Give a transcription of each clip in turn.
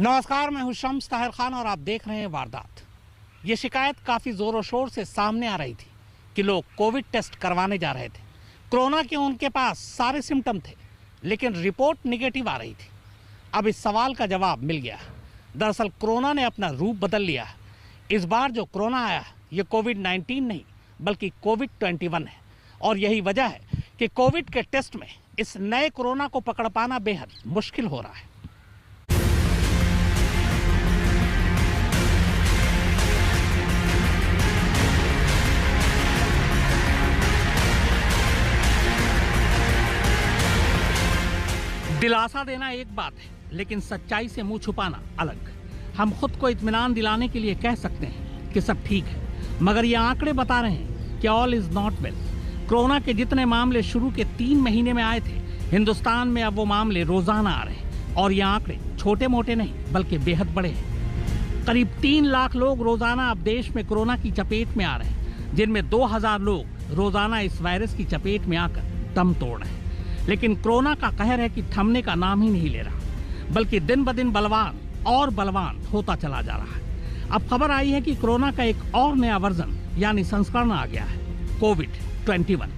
नमस्कार, मैं हूं शम्स ताहिर खान और आप देख रहे हैं वारदात। ये शिकायत काफ़ी ज़ोरों शोर से सामने आ रही थी कि लोग कोविड टेस्ट करवाने जा रहे थे। कोरोना के उनके पास सारे सिम्टम थे, लेकिन रिपोर्ट निगेटिव आ रही थी। अब इस सवाल का जवाब मिल गया। दरअसल कोरोना ने अपना रूप बदल लिया। इस बार जो कोरोना आया ये कोविड-19 नहीं बल्कि कोविड-21 है, और यही वजह है कि कोविड के टेस्ट में इस नए कोरोना को पकड़ पाना बेहद मुश्किल हो रहा है। दिलासा देना एक बात है, लेकिन सच्चाई से मुंह छुपाना अलग। हम खुद को इत्मीनान दिलाने के लिए कह सकते हैं कि सब ठीक है, मगर ये आंकड़े बता रहे हैं कि all is not well. Corona के जितने मामले शुरू के 3 महीने में आए थे, हिंदुस्तान में अब वो मामले रोजाना आ रहे हैं, और ये आंकड़े छोटे मोटे नहीं बल्कि बेहद बड़े हैं। करीब 3 लाख लोग रोजाना अब देश में कोरोना की चपेट में आ रहे हैं, जिनमें 2000 लोग रोजाना इस वायरस की चपेट में आकर दम तोड़ रहे हैं। लेकिन कोरोना का कहर है कि थमने का नाम ही नहीं ले रहा, बल्कि दिन ब दिन बलवान और बलवान होता चला जा रहा है। अब खबर आई है कि कोरोना का एक और नया वर्जन यानी संस्करण आ गया है, कोविड-21।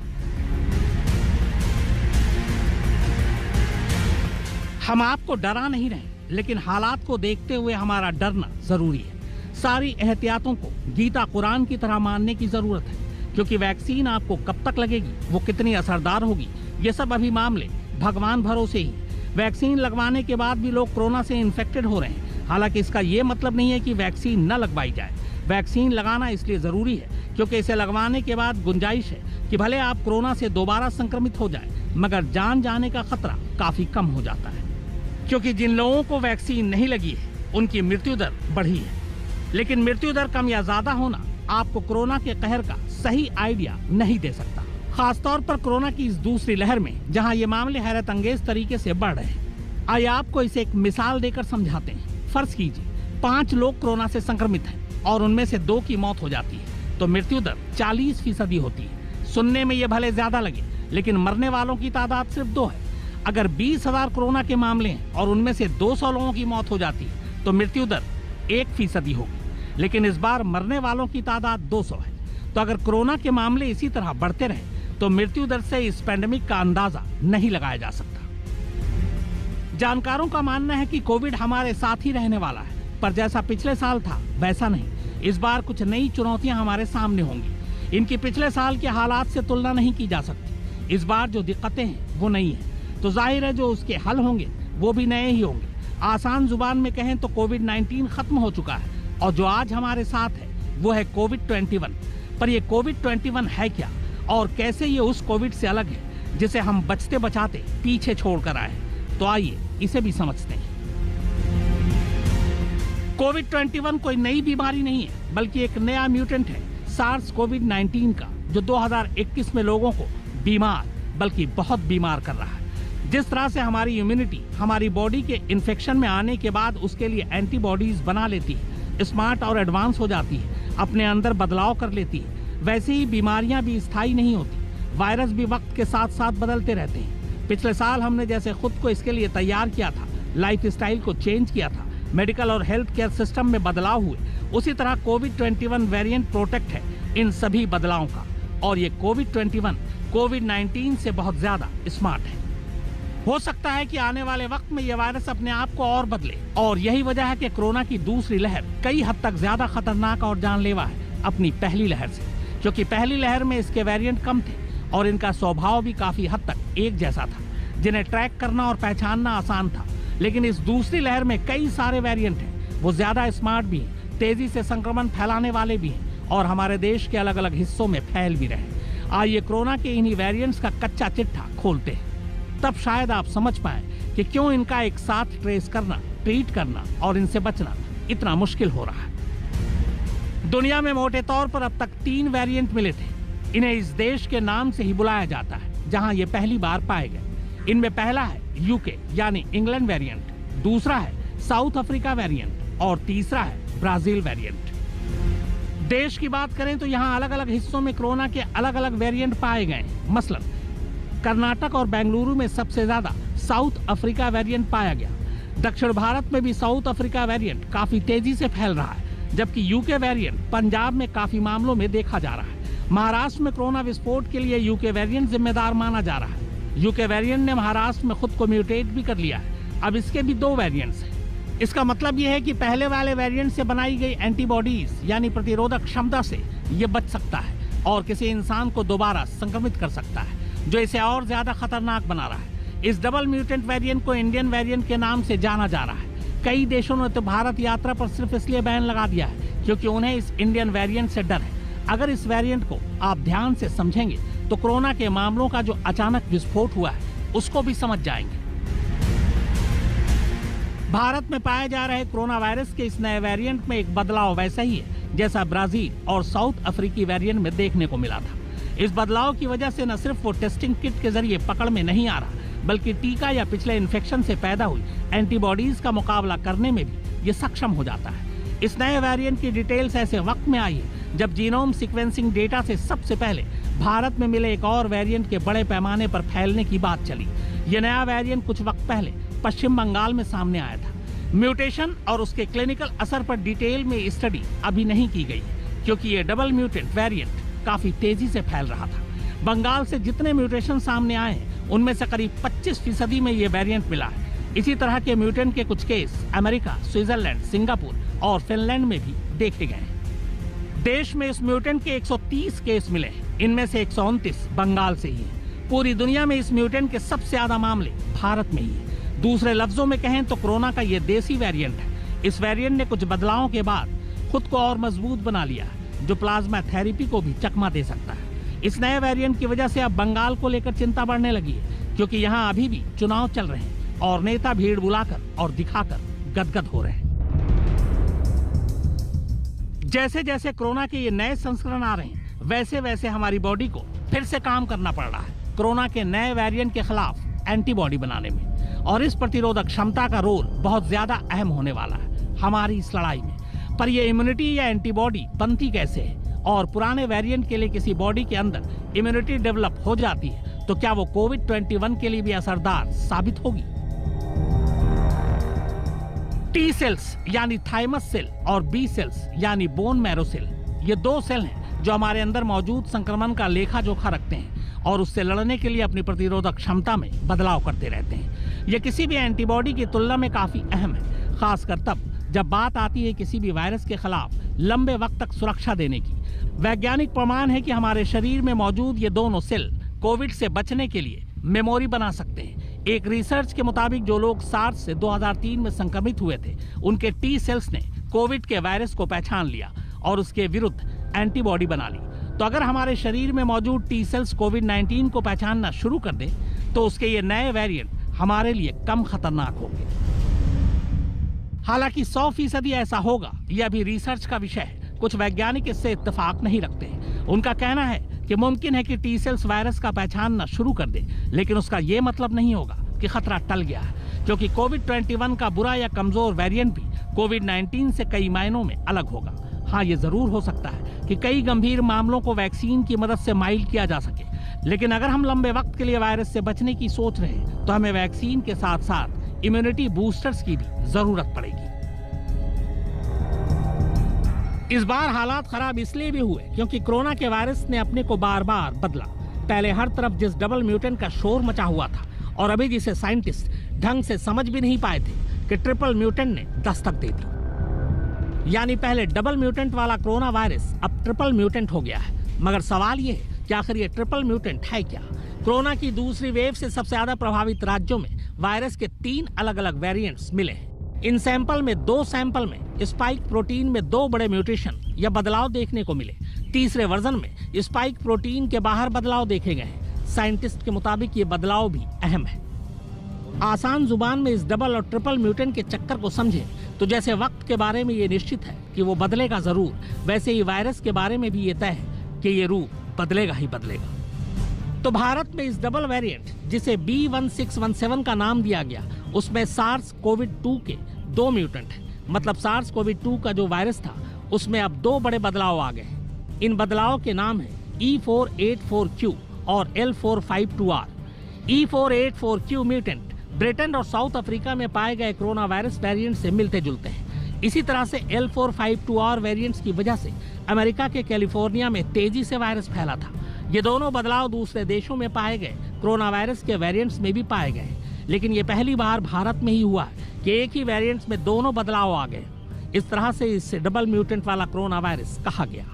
हम आपको डरा नहीं रहे, लेकिन हालात को देखते हुए हमारा डरना जरूरी है। सारी एहतियातों को गीता कुरान की तरह मानने की जरूरत है, क्योंकि वैक्सीन आपको कब तक लगेगी, वो कितनी असरदार होगी, ये सब अभी मामले भगवान भरोसे ही। वैक्सीन लगवाने के बाद भी लोग कोरोना से इन्फेक्टेड हो रहे हैं। हालांकि इसका ये मतलब नहीं है कि वैक्सीन न लगवाई जाए। वैक्सीन लगाना इसलिए ज़रूरी है क्योंकि इसे लगवाने के बाद गुंजाइश है कि भले आप कोरोना से दोबारा संक्रमित हो जाए, मगर जान जाने का खतरा काफ़ी कम हो जाता है। क्योंकि जिन लोगों को वैक्सीन नहीं लगी है, उनकी मृत्यु दर बढ़ी है। लेकिन मृत्यु दर कम या ज़्यादा होना आपको कोरोना के कहर का सही आइडिया नहीं दे सकता, खासतौर पर कोरोना की इस दूसरी लहर में, जहां ये मामले हैरत अंगेज तरीके से बढ़ रहे हैं। आइए आपको इसे एक मिसाल देकर समझाते हैं। फर्ज कीजिए 5 लोग कोरोना से संक्रमित हैं और उनमें से 2 की मौत हो जाती है, तो मृत्यु दर 40% होती है। सुनने में ये भले ज्यादा लगे, लेकिन मरने वालों की तादाद सिर्फ 2 है। अगर 20,000 कोरोना के मामले हैं और उनमें से 200 लोगों की मौत हो जाती है, तो मृत्यु दर 1% होगी। लेकिन इस बार मरने वालों की तादाद 200 है, तो अगर कोरोना के मामले इसी तरह बढ़ते रहे तो मृत्यु दर से इस पैंडेमिक का अंदाजा नहीं लगाया जा सकता। जानकारों का मानना है कि कोविड हमारे साथ ही रहने वाला है, पर जैसा पिछले साल था वैसा नहीं। इस बार कुछ नई चुनौतियां हमारे सामने होंगी। इनकी पिछले साल के हालात से तुलना नहीं की जा सकती। इस बार जो दिक्कतें हैं वो नई हैं, तो जाहिर है जो उसके हल होंगे वो भी नए ही होंगे। आसान जुबान में कहें तो कोविड-19 खत्म हो चुका है, और जो आज हमारे साथ है वो है कोविड-21। पर ये कोविड-21 है क्या, और कैसे ये उस कोविड से अलग है जिसे हम बचते बचाते पीछे छोड़कर आए? तो आइए इसे भी समझते हैं। कोविड-21 कोई नई बीमारी नहीं है, बल्कि एक नया म्यूटेंट है, सार्स कोविड-19 का, जो 2021 में लोगों को बीमार बल्कि बहुत बीमार कर रहा है। जिस तरह से हमारी इम्यूनिटी हमारी बॉडी के इन्फेक्शन में आने के बाद उसके लिए एंटीबॉडीज बना लेती है, स्मार्ट और एडवांस हो जाती है, अपने अंदर बदलाव कर लेती है, वैसे ही बीमारियां भी स्थायी नहीं होती। वायरस भी वक्त के साथ साथ बदलते रहते हैं। पिछले साल हमने जैसे खुद को इसके लिए तैयार किया था, लाइफ स्टाइल को चेंज किया था, मेडिकल और हेल्थ केयर सिस्टम में बदलाव हुए, उसी तरह कोविड-21 वेरिएंट प्रोटेक्ट है इन सभी बदलावों का। और ये कोविड-21 कोविड-19 से बहुत ज्यादा स्मार्ट है। हो सकता है कि आने वाले वक्त में यह वायरस अपने आप को और बदले, और यही वजह है कि कोरोना की दूसरी लहर कई हद तक ज्यादा खतरनाक और जानलेवा है अपनी पहली लहर से। क्योंकि पहली लहर में इसके वेरिएंट कम थे और इनका स्वभाव भी काफी हद तक एक जैसा था, जिन्हें ट्रैक करना और पहचानना आसान था। लेकिन इस दूसरी लहर में कई सारे वेरिएंट हैं, वो ज्यादा स्मार्ट भी हैं, तेजी से संक्रमण फैलाने वाले भी हैं, और हमारे देश के अलग अलग हिस्सों में फैल भी रहे। आइए कोरोना के इन्हीं वेरिएंट्स का कच्चा चिट्ठा खोलते हैं, तब शायद आप समझ पाए कि क्यों इनका एक साथ ट्रेस करना, ट्रीट करना और इनसे बचना इतना मुश्किल हो रहा है। दुनिया में मोटे तौर पर अब तक 3 वेरिएंट मिले थे। इन्हें इस देश के नाम से ही बुलाया जाता है जहां ये पहली बार पाए गए। इनमें पहला है यूके यानी इंग्लैंड वेरिएंट, दूसरा है साउथ अफ्रीका वेरिएंट, और तीसरा है ब्राजील वेरिएंट। देश की बात करें तो यहाँ अलग अलग हिस्सों में कोरोना के अलग अलग वेरिएंट पाए गए। मसलन कर्नाटक और बेंगलुरु में सबसे ज्यादा साउथ अफ्रीका वेरिएंट पाया गया, दक्षिण भारत में भी साउथ अफ्रीका वेरिएंट काफी तेजी से फैल रहा है, जबकि यूके वेरिएंट पंजाब में काफी मामलों में देखा जा रहा है। महाराष्ट्र में कोरोना विस्फोट के लिए यूके वेरिएंट जिम्मेदार माना जा रहा है। यूके वेरिएंट ने महाराष्ट्र में खुद को म्यूटेट भी कर लिया है। अब इसके भी 2 वेरिएंट्स हैं। इसका मतलब यह है कि पहले वाले वेरिएंट से बनाई गई एंटीबॉडीज यानी प्रतिरोधक क्षमता से ये बच सकता है और किसी इंसान को दोबारा संक्रमित कर सकता है, जो इसे और ज्यादा खतरनाक बना रहा है। इस डबल म्यूटेंट वेरिएंट को इंडियन वेरिएंट के नाम से जाना जा रहा है। कई देशों ने तो भारत यात्रा पर सिर्फ इसलिए बैन लगा दिया है क्योंकि उन्हें इस इंडियन वेरिएंट से डर है। अगर इस वेरिएंट को आप ध्यान से समझेंगे तो कोरोना के मामलों का जो अचानक विस्फोट हुआ है उसको भी समझ जाएंगे। भारत में पाए जा रहे कोरोना वायरस के इस नए वेरिएंट में एक बदलाव वैसा ही है जैसा ब्राजील और साउथ अफ्रीकी वेरिएंट में देखने को मिला था। इस बदलाव की वजह से न सिर्फ वो टेस्टिंग किट के जरिए पकड़ में नहीं आ रहा, बल्कि टीका या पिछले इन्फेक्शन से पैदा हुई एंटीबॉडीज का मुकाबला करने में भी ये सक्षम हो जाता है। इस नए वेरिएंट की डिटेल्स ऐसे वक्त में आई है जब जीनोम सीक्वेंसिंग डेटा से सबसे पहले भारत में मिले एक और वेरिएंट के बड़े पैमाने पर फैलने की बात चली। यह नया वेरिएंट कुछ वक्त पहले पश्चिम बंगाल में सामने आया था। म्यूटेशन और उसके क्लिनिकल असर पर डिटेल में स्टडी अभी नहीं की गई क्योंकि ये डबल म्यूटेंट वेरिएंट काफी तेजी से फैल रहा था। बंगाल से जितने म्यूटेशन सामने आए हैं उनमें से करीब 25% में ये वेरिएंट मिला है। इसी तरह के म्यूटेंट के कुछ केस अमेरिका, स्विट्जरलैंड, सिंगापुर और फिनलैंड में भी देखे गए हैं। देश में इस म्यूटेंट के 130 केस मिले हैं, इनमें से 129 बंगाल से ही हैं। पूरी दुनिया में इस म्यूटेंट के सबसे ज्यादा मामले भारत में ही हैं। दूसरे लफ्जों में कहें तो कोरोना का ये देसी वेरिएंट है। इस वेरिएंट ने कुछ बदलावों के बाद खुद को और मजबूत बना लिया है, जो प्लाज्मा थेरेपी को भी चकमा दे सकता है। इस नए वेरिएंट की वजह से अब बंगाल को लेकर चिंता बढ़ने लगी है, क्योंकि यहाँ अभी भी चुनाव चल रहे हैं और नेता भीड़ बुलाकर और दिखाकर गदगद हो रहे हैं। जैसे जैसे कोरोना के ये नए संस्करण आ रहे हैं, वैसे वैसे हमारी बॉडी को फिर से काम करना पड़ रहा है कोरोना के नए वेरिएंट के खिलाफ एंटीबॉडी बनाने में। और इस प्रतिरोधक क्षमता का रोल बहुत ज्यादा अहम होने वाला है हमारी इस लड़ाई में। पर ये इम्यूनिटी या एंटीबॉडी बनती कैसे है, और पुराने वेरिएंट के लिए किसी बॉडी के अंदर इम्यूनिटी डेवलप हो जाती है तो क्या वो कोविड-21 के लिए भी असरदार साबित होगी? टी सेल्स यानी थाइमस सेल और बी सेल्स यानी बोन मैरो सेल, ये 2 सेल हैं जो हमारे अंदर मौजूद संक्रमण का लेखा जोखा रखते हैं और उससे लड़ने के लिए अपनी प्रतिरोधक क्षमता में बदलाव करते रहते हैं। ये किसी भी एंटीबॉडी की तुलना में काफी अहम है, खासकर तब जब बात आती है किसी भी वायरस के खिलाफ लंबे वक्त तक सुरक्षा देने की। वैज्ञानिक प्रमाण है कि हमारे शरीर में मौजूद ये दोनों सेल कोविड से बचने के लिए मेमोरी बना सकते हैं। एक रिसर्च के मुताबिक जो लोग सार्स से 2003 में संक्रमित हुए थे, उनके टी सेल्स ने कोविड के वायरस को पहचान लिया और उसके विरुद्ध एंटीबॉडी बना ली। तो अगर हमारे शरीर में मौजूद टी सेल्स कोविड-19 को पहचानना शुरू कर दे तो उसके ये नए वेरिएंट हमारे लिए कम खतरनाक होंगे। हालांकि 100% ऐसा होगा, यह भी रिसर्च का विषय है। कुछ वैज्ञानिक इससे इत्तेफाक नहीं रखते हैं। उनका कहना है कि मुमकिन है कि टी सेल्स वायरस का पहचानना शुरू कर दे, लेकिन उसका यह मतलब नहीं होगा कि खतरा टल गया है, क्योंकि कोविड-21 का बुरा या कमजोर वेरिएंट भी कोविड-19 से कई मायनों में अलग होगा। हाँ, ये जरूर हो सकता है कि कई गंभीर मामलों को वैक्सीन की मदद से माइल्ड किया जा सके, लेकिन अगर हम लंबे वक्त के लिए वायरस से बचने की सोच रहे हैं तो हमें वैक्सीन के साथ साथ इम्यूनिटी बूस्टर्स की भी जरूरत पड़ेगी। इस बार हालात खराब इसलिए भी हुए क्योंकि कोरोना के वायरस ने अपने को बार बार बदला। पहले हर तरफ जिस डबल म्यूटेंट का शोर मचा हुआ था और अभी जिसे साइंटिस्ट ढंग से समझ भी नहीं पाए थे कि ट्रिपल म्यूटेंट ने दस्तक दे दी। यानी पहले डबल म्यूटेंट वाला कोरोना वायरस अब ट्रिपल म्यूटेंट हो गया है। मगर सवाल ये है कि आखिर ये ट्रिपल म्यूटेंट है क्या? कोरोना की दूसरी वेव से सबसे ज्यादा प्रभावित राज्यों में वायरस के 3 अलग अलग वेरिएंट्स मिले हैं। इन सैंपल में 2 सैंपल में स्पाइक प्रोटीन में 2 बड़े म्यूटेशन या बदलाव देखने को मिले। तीसरे वर्जन में स्पाइक प्रोटीन के बाहर बदलाव देखे गए हैं। साइंटिस्ट के मुताबिक ये बदलाव भी अहम है। आसान जुबान में इस डबल और ट्रिपल म्यूटेंट के चक्कर को समझे तो जैसे वक्त के बारे में ये निश्चित है कि वो बदलेगा जरूर, वैसे ही वायरस के बारे में भी ये तय है कि ये रूप बदलेगा ही बदलेगा। तो भारत में इस डबल वेरिएंट जिसे B1617 का नाम दिया गया, उसमें SARS-CoV-2 के 2 म्यूटेंट हैं। मतलब SARS-CoV-2 का जो वायरस था उसमें अब 2 बड़े बदलाव आ गए हैं। इन बदलाव के नाम है E484Q और L452R। E484Q म्यूटेंट ब्रिटेन और साउथ अफ्रीका में पाए गए कोरोना वायरस वेरिएंट से मिलते जुलते हैं। इसी तरह से L452R वेरिएंट्स की वजह से अमेरिका के कैलिफोर्निया में तेजी से वायरस फैला था। ये दोनों बदलाव दूसरे देशों में पाए गए कोरोना वायरस के वेरिएंट्स में भी पाए गए, लेकिन ये पहली बार भारत में ही हुआ है कि एक ही वेरिएंट्स में दोनों बदलाव आ गए। इस तरह से इससे डबल म्यूटेंट वाला कोरोना वायरस कहा गया।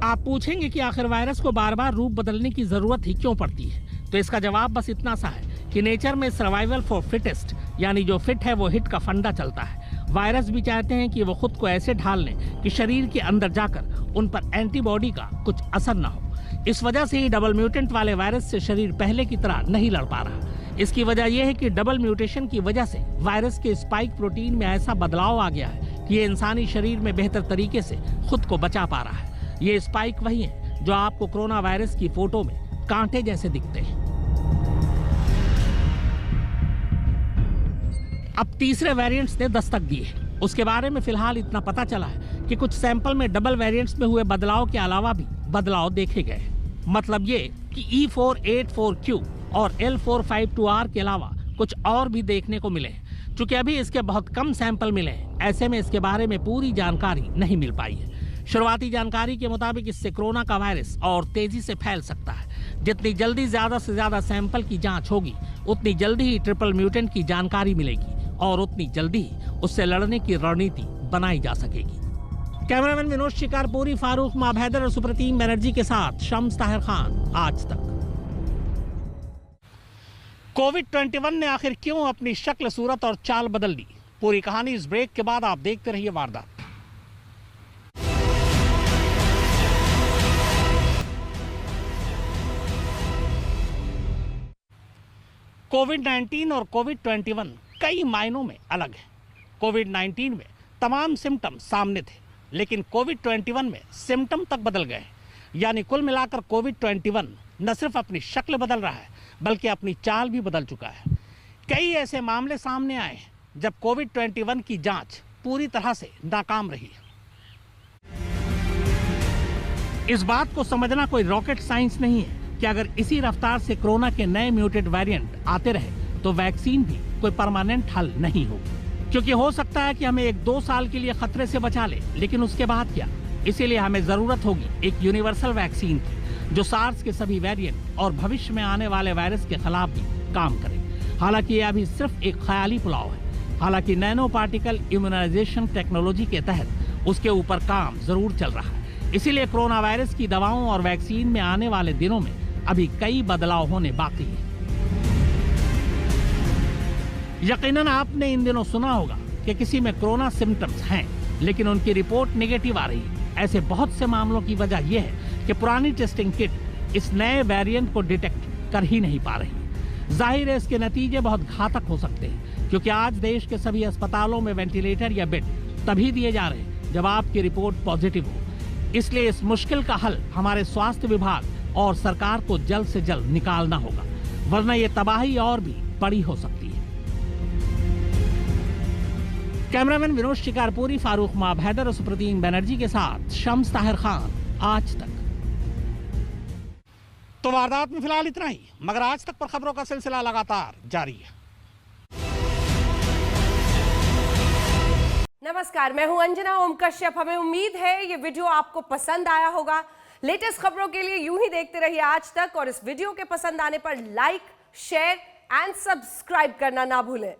आप पूछेंगे कि आखिर वायरस को बार बार रूप बदलने की जरूरत ही क्यों पड़ती है, तो इसका जवाब बस इतना सा है कि नेचर में सर्वाइवल फॉर फिटेस्ट, यानी जो फिट है वो हिट का फंडा चलता है। वायरस भी चाहते हैं कि वो खुद को ऐसे ढाल लें कि शरीर के अंदर जाकर उन पर एंटीबॉडी का कुछ असर न हो। इस वजह से ही डबल म्यूटेंट वाले वायरस से शरीर पहले की तरह नहीं लड़ पा रहा। इसकी वजह यह है कि डबल म्यूटेशन की वजह से वायरस के स्पाइक प्रोटीन में ऐसा बदलाव आ गया है कि ये इंसानी शरीर में बेहतर तरीके से खुद को बचा पा रहा है। ये स्पाइक वही है जो आपको कोरोना वायरस की फोटो में कांटे जैसे दिखते हैं। अब तीसरे वेरिएंट्स ने दस्तक दी है। उसके बारे में फिलहाल इतना पता चला है कि कुछ सैंपल में डबल वेरिएंट्स में हुए बदलाव के अलावा भी बदलाव देखे गए। मतलब ये कि E484Q और L452R के अलावा कुछ और भी देखने को मिले हैं। चूंकि अभी इसके बहुत कम सैंपल मिले हैं, ऐसे में इसके बारे में पूरी जानकारी नहीं मिल पाई है। शुरुआती जानकारी के मुताबिक इससे कोरोना का वायरस और तेजी से फैल सकता है। जितनी जल्दी ज्यादा से ज्यादा सैंपल की जांच होगी, उतनी जल्दी ही ट्रिपल म्यूटेंट की जानकारी मिलेगी और उतनी जल्दी ही उससे लड़ने की रणनीति बनाई जा सकेगी। कैमरामैन विनोद शिकारपुरी, फारूक माभैदर और सुप्रतीम बनर्जी के साथ शम्स ताहिर खान, आज तक। कोविड-21 ने आखिर क्यों अपनी शक्ल, सूरत और चाल बदल दी? पूरी कहानी इस ब्रेक के बाद। आप देखते रहिए वारदात। कोविड-19 और कोविड-21 कई मायनों में अलग है। कोविड-19 में तमाम सिम्टम सामने थे, लेकिन कोविड-21 में सिम्टम तक बदल गए। यानी कुल मिलाकर कोविड-21 न सिर्फ अपनी शक्ल बदल रहा है, बल्कि अपनी चाल भी बदल चुका है। कई ऐसे मामले सामने आए हैं जब कोविड-21 की जांच पूरी तरह से नाकाम रही है। इस बात को समझना कोई रॉकेट साइंस नहीं है कि अगर इसी रफ्तार से कोरोना के नए म्यूटेड वेरिएंट आते रहे तो वैक्सीन भी कोई परमानेंट हल नहीं होगी। क्योंकि हो सकता है कि हमें 1-2 साल के लिए खतरे से बचा ले, लेकिन उसके बाद क्या? इसीलिए हमें जरूरत होगी एक यूनिवर्सल वैक्सीन की, जो सार्स के सभी वेरिएंट और भविष्य में आने वाले वायरस के खिलाफ भी काम करे। हालांकि ये अभी सिर्फ एक ख्याली पुलाव है। हालांकि नैनो पार्टिकल इम्यूनाइजेशन टेक्नोलॉजी के तहत उसके ऊपर काम जरूर चल रहा है। इसीलिए कोरोना वायरस की दवाओं और वैक्सीन में आने वाले दिनों में अभी कई बदलाव होने बाकी है। यकीनन आपने इन दिनों सुना होगा कि किसी में कोरोना सिम्टम्स हैं, लेकिन उनकी रिपोर्ट नेगेटिव आ रही है। ऐसे बहुत से मामलों की वजह यह है कि पुरानी टेस्टिंग किट इस नए वेरिएंट को डिटेक्ट कर ही नहीं पा रही। जाहिर है इसके नतीजे बहुत घातक हो सकते हैं, क्योंकि आज देश के सभी अस्पतालों में वेंटिलेटर या बेड तभी दिए जा रहे हैं जब आपकी रिपोर्ट पॉजिटिव हो। इसलिए इस मुश्किल का हल हमारे स्वास्थ्य विभाग और सरकार को जल्द से जल्द निकालना होगा, वरना ये तबाही और भी बड़ी हो सकती है। कैमरामैन विनोद शिकारपुरी, फारूक माभैदर और सुप्रतीम बनर्जी के साथ शम्स ताहिर खान, आज तक। तो वारदात में फिलहाल इतना ही, मगर आज तक पर खबरों का सिलसिला लगातार जारी है। नमस्कार, मैं हूं अंजना ओम कश्यप। हमें उम्मीद है ये वीडियो आपको पसंद आया होगा। लेटेस्ट खबरों के लिए यूं ही देखते रहिए आज तक, और इस वीडियो के पसंद आने पर लाइक, शेयर एंड सब्सक्राइब करना ना भूलें।